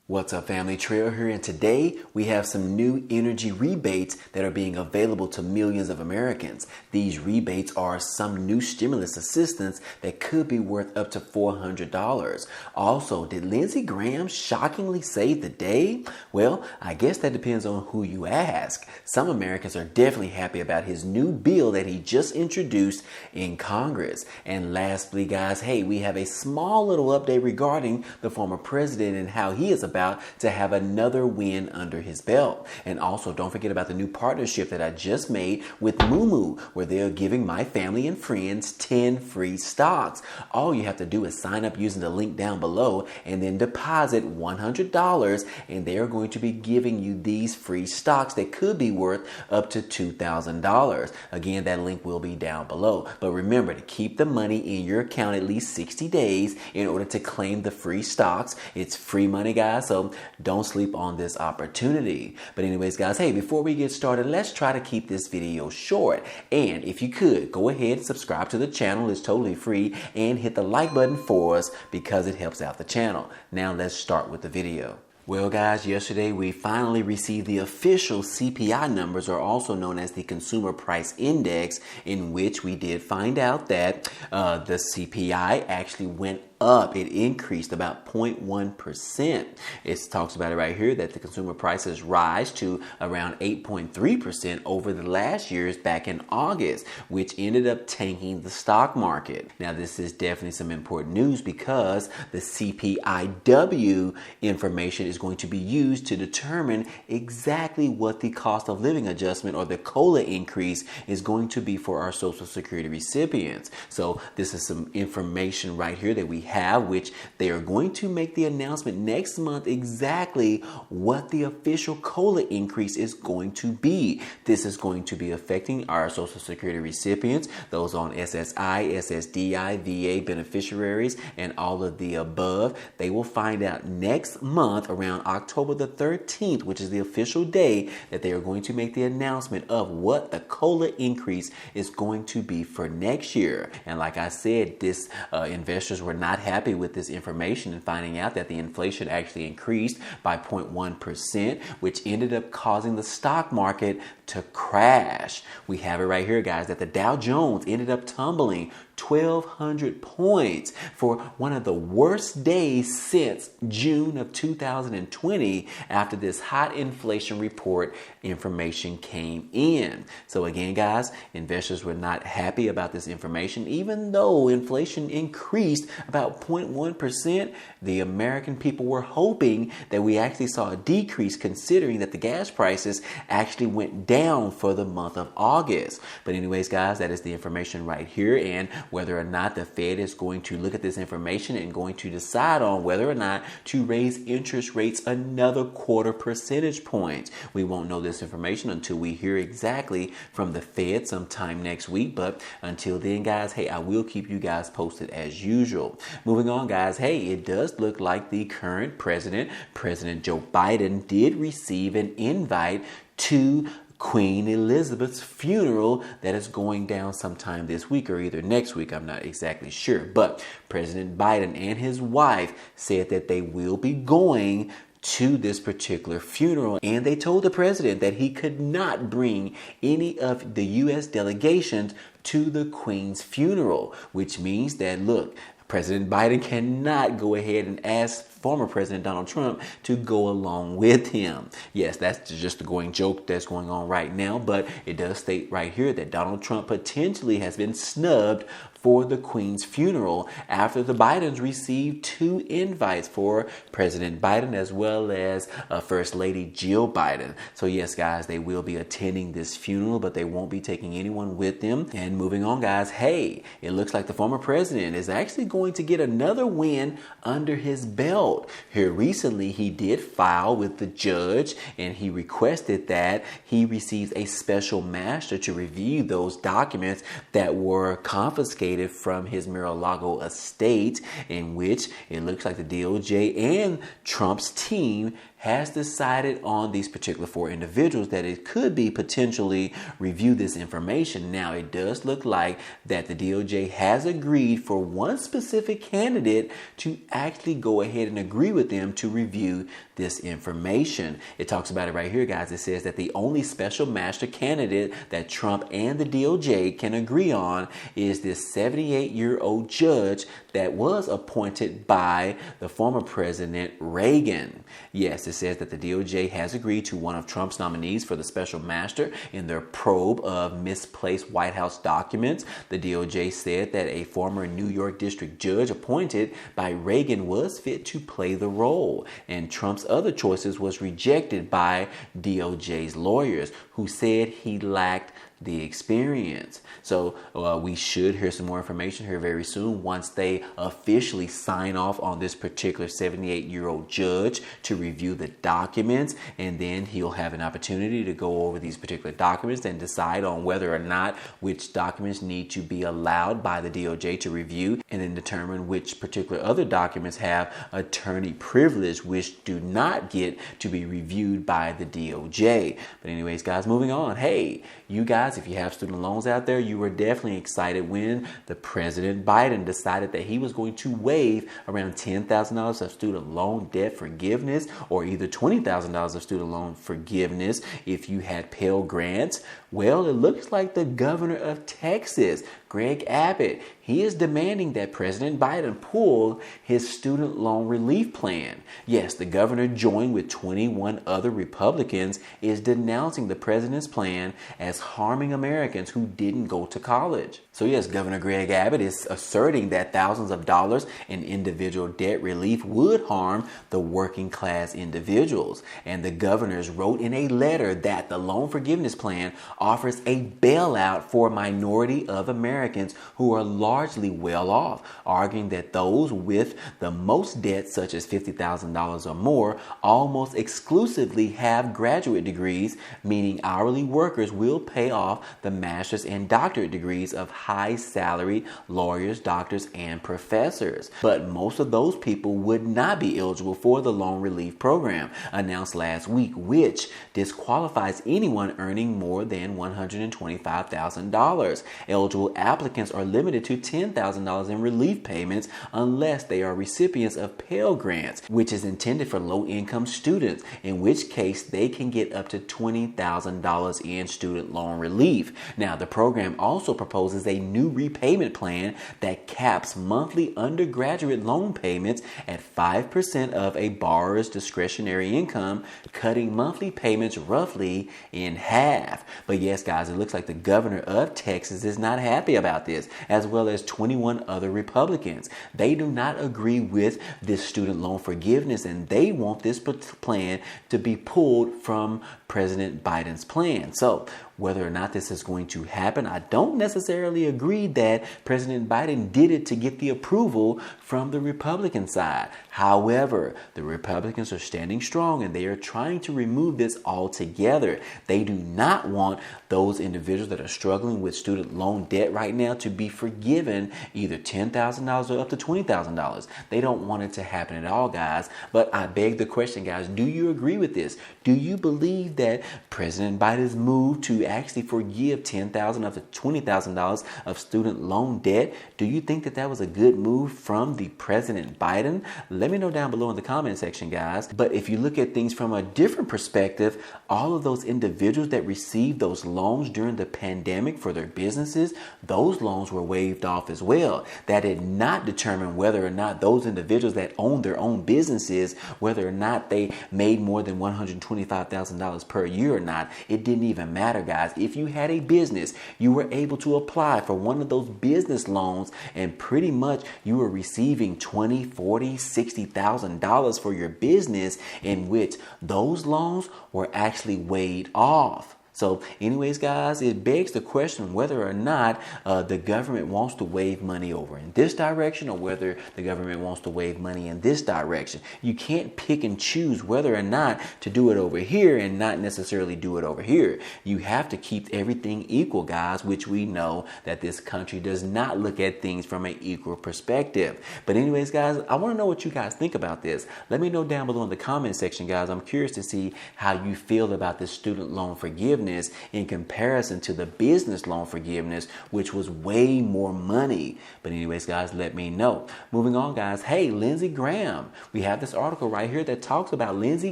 What's up, family? Trail here, and today we have some new energy rebates that are being available to millions of Americans. These rebates are some new stimulus assistance that could be worth up to $400. Also, did Lindsey Graham shockingly save the day? Well, I guess that depends on who you ask. Some Americans are definitely happy about his new bill that he just introduced in Congress. And lastly, guys, hey, we have a small little update regarding the former president and how he is about to have another win under his belt. And also, don't forget about the new partnership that I just made with Moomoo, where they're giving my family and friends 10 free stocks. All you have to do is sign up using the link down below and then deposit $100, and they are going to be giving you these free stocks that could be worth up to $2,000. Again, that link will be down below. But remember to keep the money in your account at least 60 days in order to claim the free stocks. It's free money, guys, so don't sleep on this opportunity. But anyways, guys, hey, before we get started, let's try to keep this video short. And if you could, go ahead and subscribe to the channel. It's totally free. And hit the like button for us because it helps out the channel. Now let's start with the video. Well, guys, yesterday we finally received the official CPI numbers, or also known as the Consumer Price Index, in which we did find out that the CPI actually went up. It increased about 0.1%. It talks about it right here that the consumer prices rise to around 8.3% over the last year's back in August, which ended up tanking the stock market. Now, this is definitely some important news because the CPIW information is going to be used to determine exactly what the cost of living adjustment, or the COLA increase, is going to be for our Social Security recipients. So this is some information right here that we have, which they are going to make the announcement next month exactly what the official COLA increase is going to be. This is going to be affecting our Social Security recipients, those on SSI, SSDI, VA beneficiaries, and all of the above. They will find out next month around October the 13th, which is the official day that they are going to make the announcement of what the COLA increase is going to be for next year. And like I said, this investors were not happy with this information and finding out that the inflation actually increased by 0.1%, which ended up causing the stock market to crash. We have it right here, guys, that the Dow Jones ended up tumbling 1,200 points for one of the worst days since June of 2020 after this hot inflation report information came in. So again, guys, investors were not happy about this information. Even though inflation increased about 0.1%, the American people were hoping that we actually saw a decrease, considering that the gas prices actually went down for the month of August. But anyways, guys, that is the information right here. And whether or not the Fed is going to look at this information and going to decide on whether or not to raise interest rates another 0.25 percentage points. We won't know this information until we hear exactly from the Fed sometime next week. But until then, guys, hey, I will keep you guys posted as usual. Moving on, guys, hey, it does look like the current president, President Joe Biden, did receive an invite to Queen Elizabeth's funeral that is going down sometime this week or either next week. I'm not exactly sure. But President Biden and his wife said that they will be going to this particular funeral, and they told the president that he could not bring any of the U.S. delegations to the Queen's funeral, which means that, look, President Biden cannot go ahead and ask former President Donald Trump to go along with him. Yes, that's just a going joke that's going on right now, but it does state right here that Donald Trump potentially has been snubbed for the Queen's funeral after the Bidens received 2 invites for President Biden as well as First Lady Jill Biden. So yes, guys, they will be attending this funeral, but they won't be taking anyone with them. And moving on, guys, hey, it looks like the former president is actually going to get another win under his belt. Here recently, he did file with the judge, and he requested that he receives a special master to review those documents that were confiscated from his Mar-a-Lago estate, in which it looks like the DOJ and Trump's team has decided on these particular 4 individuals that it could be potentially review this information. Now, it does look like that the DOJ has agreed for one specific candidate to actually go ahead and agree with them to review this information. It talks about it right here, guys. It says that the only special master candidate that Trump and the DOJ can agree on is this 78-year-old judge that was appointed by the former President Reagan. Yes, it says that the DOJ has agreed to one of Trump's nominees for the special master in their probe of misplaced White House documents. The DOJ said that a former New York district judge appointed by Reagan was fit to play the role, and Trump's other choices was rejected by DOJ's lawyers, who said he lacked the experience. So we should hear some more information here very soon once they officially sign off on this particular 78-year-old judge to review the documents, and then he'll have an opportunity to go over these particular documents and decide on whether or not which documents need to be allowed by the DOJ to review, and then determine which particular other documents have attorney privilege, which do not get to be reviewed by the DOJ. But anyways, guys, moving on. Hey, you guys, if you have student loans out there, you were definitely excited when the President Biden decided that he was going to waive around $10,000 of student loan debt forgiveness, or either $20,000 of student loan forgiveness if you had Pell Grants. Well, it looks like the governor of Texas, Greg Abbott, he is demanding that President Biden pull his student loan relief plan. Yes, the governor, joined with 21 other Republicans, is denouncing the president's plan as harming Americans who didn't go to college. So yes, Governor Greg Abbott is asserting that thousands of dollars in individual debt relief would harm the working class individuals. And the governors wrote in a letter that the loan forgiveness plan offers a bailout for a minority of Americans who are largely well off, arguing that those with the most debt, such as $50,000 or more, almost exclusively have graduate degrees, meaning hourly workers will pay off the master's and doctorate degrees of high-salaried lawyers, doctors, and professors. But most of those people would not be eligible for the loan relief program announced last week, which disqualifies anyone earning more than $125,000. Eligible applicants are limited to $10,000 in relief payments unless they are recipients of Pell Grants, which is intended for low-income students, in which case they can get up to $20,000 in student loan relief. Now, the program also proposes a new repayment plan that caps monthly undergraduate loan payments at 5% of a borrower's discretionary income, cutting monthly payments roughly in half. But yes, guys, it looks like the governor of Texas is not happy about this, as well as 21 other Republicans. They do not agree with this student loan forgiveness, and they want this plan to be pulled from President Biden's plan. So whether or not this is going to happen, I don't necessarily agree that President Biden did it to get the approval from the Republican side. However, the Republicans are standing strong and they are trying to remove this altogether. They do not want those individuals that are struggling with student loan debt right now to be forgiven either $10,000 or up to $20,000. They don't want it to happen at all, guys. But I beg the question, guys, do you agree with this? Do you believe that President Biden's move to actually forgive $10,000 up to $20,000 of student loan debt, do you think that that was a good move from the President Biden? Let me know down below in the comment section, guys. But if you look at things from a different perspective, all of those individuals that received those loans during the pandemic for their businesses, those loans were waived off as well. That did not determine whether or not those individuals that own their own businesses, whether or not they made more than $125,000 per year or not. It didn't even matter, guys. If you had a business, you were able to apply for one of those business loans, and pretty much you were receiving $20,000, $40,000, $60,000 for your business, in which those loans were actually waived off. So anyways, guys, it begs the question whether or not the government wants to wave money over in this direction or whether the government wants to wave money in this direction. You can't pick and choose whether or not to do it over here and not necessarily do it over here. You have to keep everything equal, guys, which we know that this country does not look at things from an equal perspective. But anyways, guys, I want to know what you guys think about this. Let me know down below in the comment section, guys. I'm curious to see how you feel about this student loan forgiveness in comparison to the business loan forgiveness, which was way more money. But anyways, guys, let me know. Moving on, guys. Hey, Lindsey Graham. We have this article right here that talks about Lindsey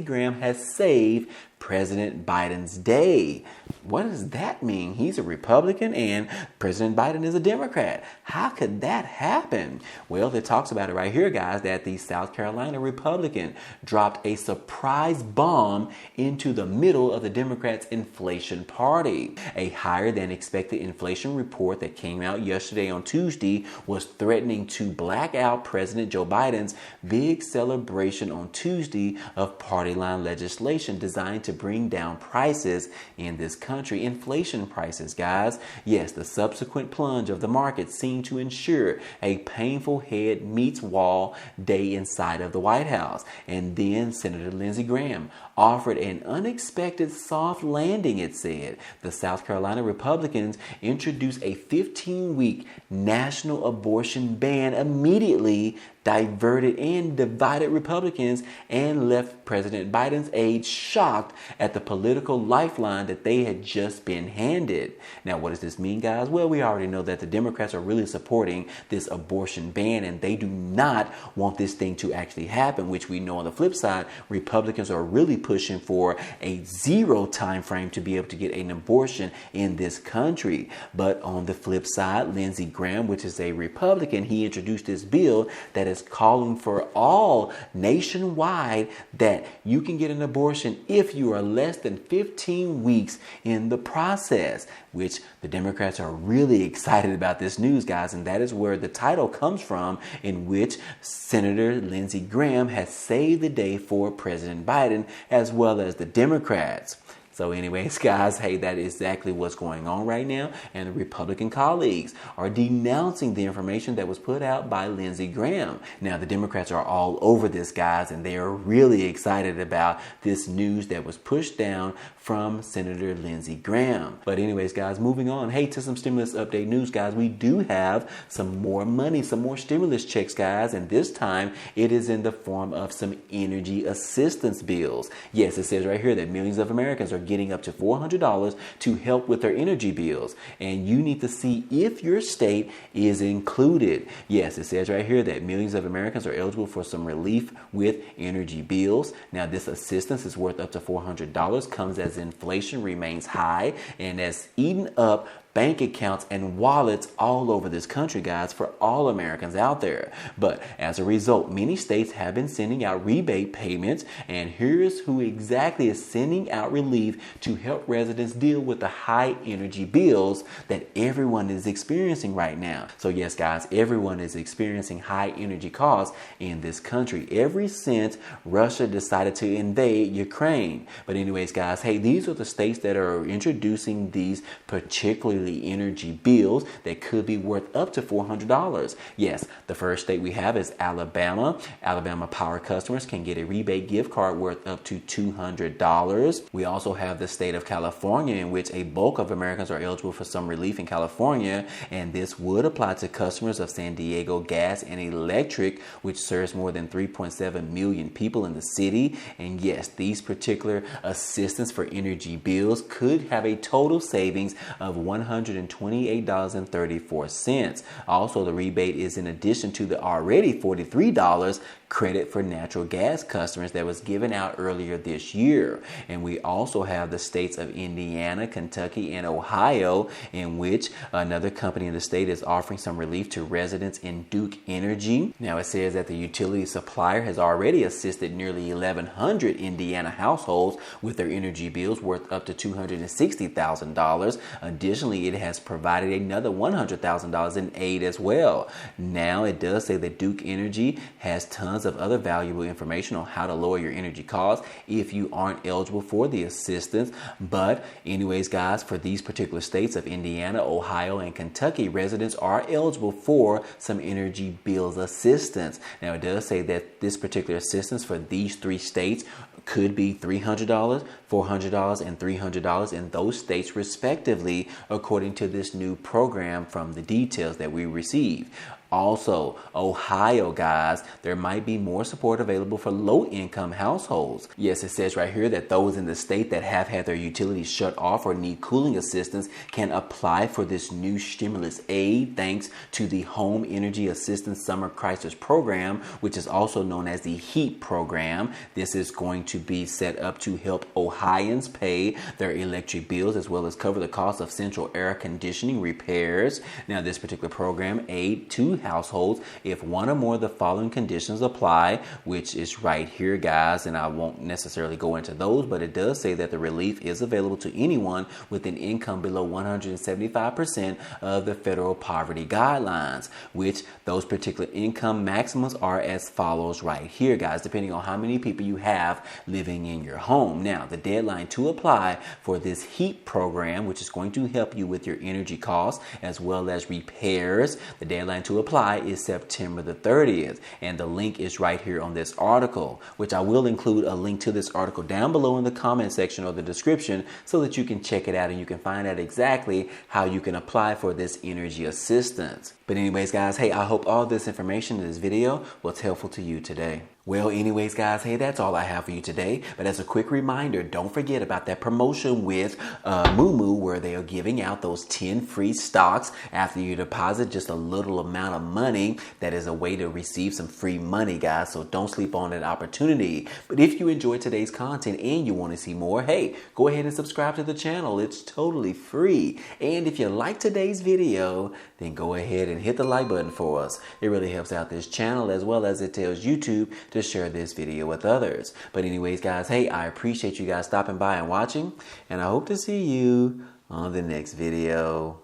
Graham has saved President Biden's day. What does that mean? He's a Republican and President Biden is a Democrat. How could that happen? Well, it talks about it right here, guys, that the South Carolina Republican dropped a surprise bomb into the middle of the Democrats' inflation party. A higher than expected inflation report that came out yesterday on Tuesday was threatening to black out President Joe Biden's big celebration on Tuesday of party line legislation designed to bring down prices in this country. Inflation prices, guys. Yes, the subsequent plunge of the market seemed to ensure a painful head meets wall day inside of the White House. And then Senator Lindsey Graham offered an unexpected soft landing, it said. The South Carolina Republicans introduced a 15-week national abortion ban immediately diverted and divided Republicans and left President Biden's aides shocked at the political lifeline that they had just been handed. Now, what does this mean, guys? Well, we already know that the Democrats are really supporting this abortion ban and they do not want this thing to actually happen, which we know on the flip side, Republicans are really pushing for a 0 time frame to be able to get an abortion in this country. But on the flip side, Lindsey Graham, which is a Republican, he introduced this bill that is calling for all nationwide that you can get an abortion if you are less than 15 weeks in the process, which the Democrats are really excited about this news, guys. And that is where the title comes from, in which Senator Lindsey Graham has saved the day for President Biden as well as the Democrats. So anyways, guys, hey, that is exactly what's going on right now. And the Republican colleagues are denouncing the information that was put out by Lindsey Graham. Now, the Democrats are all over this, guys, and they are really excited about this news that was pushed down from Senator Lindsey Graham. But anyways, guys, moving on. Hey, to some stimulus update news, guys. We do have some more money, some more stimulus checks, guys. And this time it is in the form of some energy assistance bills. Yes, it says right here that millions of Americans are getting up to $400 to help with their energy bills. And you need to see if your state is included. Yes, it says right here that millions of Americans are eligible for some relief with energy bills. Now, this assistance is worth up to $400, comes as inflation remains high and has eaten up bank accounts and wallets all over this country, guys, for all Americans out there. But as a result, many states have been sending out rebate payments, and here's who exactly is sending out relief to help residents deal with the high energy bills that everyone is experiencing right now. So yes, guys, everyone is experiencing high energy costs in this country ever since Russia decided to invade Ukraine. But anyways, guys, hey, these are the states that are introducing these particularly energy bills that could be worth up to $400. Yes, the first state we have is Alabama. Alabama Power customers can get a rebate gift card worth up to $200. We also have the state of California, in which a bulk of Americans are eligible for some relief in California, and this would apply to customers of San Diego Gas and Electric, which serves more than 3.7 million people in the city. And yes, these particular assistance for energy bills could have a total savings of $128.34. Also, the rebate is in addition to the already $43 credit for natural gas customers that was given out earlier this year. And we also have the states of Indiana, Kentucky, and Ohio, in which another company in the state is offering some relief to residents in Duke Energy. Now, it says that the utility supplier has already assisted nearly 1,100 Indiana households with their energy bills worth up to $260,000. Additionally, it has provided another $100,000 in aid as well. Now, it does say that Duke Energy has tons tons of other valuable information on how to lower your energy costs if you aren't eligible for the assistance. But anyways, guys, for these particular states of Indiana, Ohio, and Kentucky, residents are eligible for some energy bills assistance. Now, it does say that this particular assistance for these 3 states could be $300, $400, and $300 in those states respectively, according to this new program from the details that we received. Also, Ohio, guys, there might be more support available for low-income households. Yes, it says right here that those in the state that have had their utilities shut off or need cooling assistance can apply for this new stimulus aid thanks to the Home Energy Assistance Summer Crisis Program, which is also known as the HEAP program. This is going to be set up to help Ohioans pay their electric bills as well as cover the cost of central air conditioning repairs. Now, this particular program aid to households if one or more of the following conditions apply, which is right here, guys, and I won't necessarily go into those, but it does say that the relief is available to anyone with an income below 175% of the federal poverty guidelines, which those particular income maximums are as follows right here, guys, depending on how many people you have living in your home. Now, the deadline to apply for this HEAP program, which is going to help you with your energy costs as well as repairs, the deadline to apply is September the 30th, and the link is right here on this article, which I will include a link to this article down below in the comment section or the description so that you can check it out and you can find out exactly how you can apply for this energy assistance. But anyways, guys, hey, I hope all this information in this video was helpful to you today. Well, anyways, guys, hey, that's all I have for you today. But as a quick reminder, don't forget about that promotion with Moomoo, where they are giving out those 10 free stocks after you deposit just a little amount of money. That is a way to receive some free money, guys. So don't sleep on that opportunity. But if you enjoyed today's content and you want to see more, hey, go ahead and subscribe to the channel. It's totally free. And if you like today's video, then go ahead and hit the like button for us. It really helps out this channel as well as it tells YouTube to share this video with others. But anyways, guys, hey, I appreciate you guys stopping by and watching, and I hope to see you on the next video.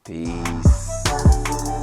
Peace.